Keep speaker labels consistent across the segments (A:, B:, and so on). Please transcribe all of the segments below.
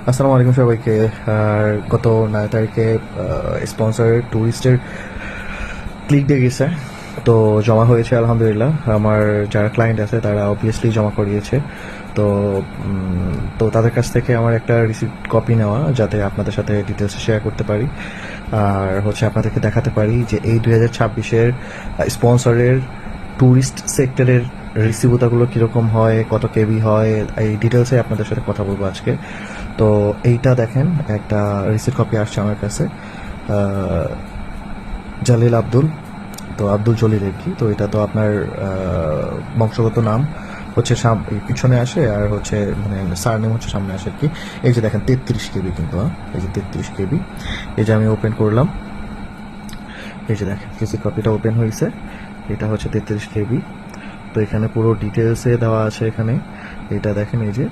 A: আসসালামু আলাইকুম সবাইকে। আর গত 9 তারিখে স্পন্সর ট্যুরিস্টের ক্লিক দিয়ে গেছে, তো জমা হয়েছে আলহামদুলিল্লাহ। আমার যারা ক্লায়েন্ট আছে তারা অবভিয়াসলি জমা করিয়েছে। তো তো তাদের কাছ থেকে আমার একটা রিসিপ্ট কপি নেওয়া, যাতে আপনাদের সাথে ডিটেলস শেয়ার করতে পারি, আর হচ্ছে আপনাদেরকে দেখাতে পারি যে এই 2026-এর স্পন্সরের ট্যুরিস্ট সেক্টরের রিসিভুতাগুলো কীরকম হয়, কত কেবি হয়, এই ডিটেলসে আপনাদের সাথে কথা বলবো আজকে। তো এইটা দেখেন, একটা রিসিপ্ট কপি আসছে আমার কাছে, জালিল আব্দুল, তো আব্দুল জলিল আর কি। তো এটা তো আপনার বংশগত নাম হচ্ছে পিছনে আসে, আর হচ্ছে মানে সার নেম হচ্ছে সামনে আসে আর কি। এই যে দেখেন 33 কেবি, কিন্তু এই যে 33 কেবি, এই যে আমি ওপেন করলাম, এই যে দেখেন রিসিপ্ট কপিটা ওপেন হয়েছে, এটা হচ্ছে 33 কেবি। তো এখানে পুরো ডিটেলসে দেওয়া আছে এখানে। এটা দেখেন, এই যে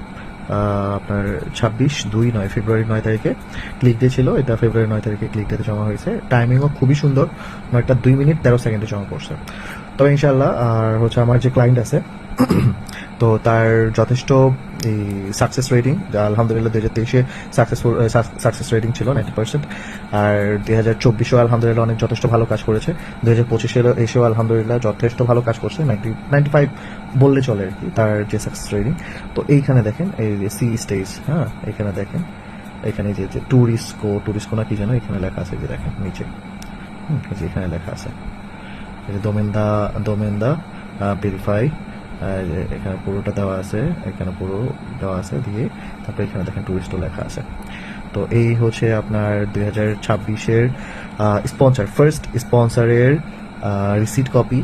A: আপনার 26/2/9 ফেব্রুয়ারি 9 তারিখে ক্লিক ডে ছিল, এটা ফেব্রুয়ারি 9 তারিখে ক্লিক ডেতে জমা হয়েছে। টাইমিংও খুবই সুন্দর, 9:02:13 জমা পড়ছে। তবে ইনশাল্লাহ, আর হচ্ছে আমার যে ক্লায়েন্ট আছে তো তার যথেষ্ট এই সাকসেস রেটিং, আলহামদুলিল্লাহ 2023-এ সাকসেস রেটিং ছিল 90%, আর 2024-এও আলহামদুলিল্লাহ অনেক যথেষ্ট ভালো কাজ করেছে। 2025-এ এসেও আলহামদুলিল্লাহ যথেষ্ট ভালো কাজ করছে, 95 বললে চলে আর কি তার যে সাকসেস রেটিং। তো এইখানে দেখেন, এই সি স্টেজ, হ্যাঁ এখানে দেখেন, এখানে যে টুরিস্কো না কি যেন এখানে লেখা আছে, যে দেখেন নিচে, যে এখানে লেখা আছে, এই যে দোমেন্দা ভেরিফাই, এখানে পুরোটা দেওয়া আছে, এখানে পুরো দেওয়া আছে দিয়ে, তারপরে এখানে দেখেন টুরিস্টও লেখা আছে। তো এই হচ্ছে আপনার 2026-এর ফার্স্ট স্পন্সরের রিসিট কপি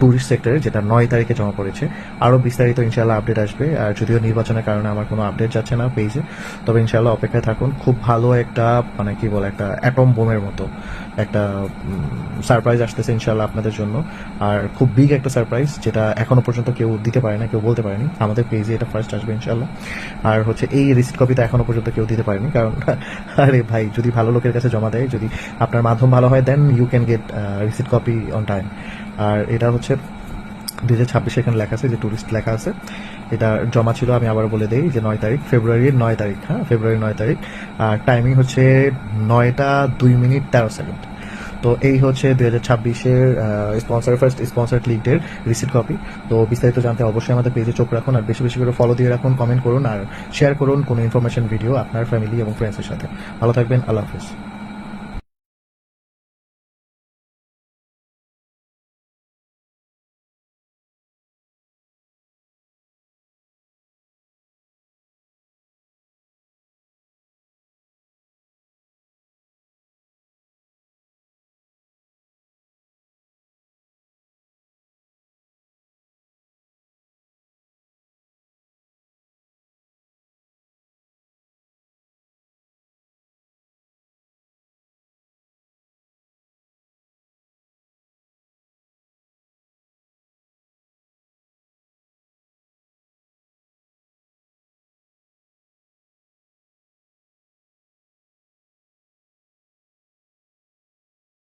A: ট্যুরিস্ট সেক্টরে, যেটা 9 তারিখে জমা পড়েছে। আরও বিস্তারিত ইনশাল্লাহ আপডেট আসবে, আর যদিও নির্বাচনের কারণে আমার কোনো আপডেট যাচ্ছে না পেজে, তবে ইনশাল্লাহ অপেক্ষায় থাকুন। খুব ভালো একটা মানে কি বলে, একটা অ্যাটম বোমের মতো একটা সারপ্রাইজ আসতেছে ইনশাল্লাহ আপনাদের জন্য, আর খুব বিগ একটা সারপ্রাইজ, যেটা এখনো পর্যন্ত কেউ দিতে পারে না, কেউ বলতে পারেনি। আমাদের পেজে এটা ফার্স্ট আসবে ইনশাল্লাহ। আর হচ্ছে এই রিসিট কপিটা এখনো পর্যন্ত কেউ দিতে পারেনি, কারণ আরে ভাই, যদি ভালো লোকের কাছে জমা দেয়, যদি আপনার মাধ্যম ভালো হয়, then you can get receipt copy on time. আর এটা হচ্ছে 2026 এখানে লেখা আছে, যে টুরিস্ট লেখা আছে, এটা জমা ছিল, আমি আবার বলে দিই, যে 9 তারিখ ফেব্রুয়ারির 9 তারিখ, হ্যাঁ ফেব্রুয়ারি 9 তারিখ, আর টাইমিং হচ্ছে 9:02:13। তো এই হচ্ছে 2026-এর ফার্স্ট স্পন্সর ক্লিকডের রিসিট কপি। তো বিস্তারিত জানতে অবশ্যই আমাদের পেজে চোখ রাখুন, আর বেশি বেশি করে ফলো দিয়ে রাখুন, কমেন্ট করুন, আর শেয়ার করুন কোনো ইনফরমেশন ভিডিও আপনার ফ্যামিলি এবং ফ্রেন্ডসের সাথে। ভালো থাকবেন, আল্লাহ হাফিজ।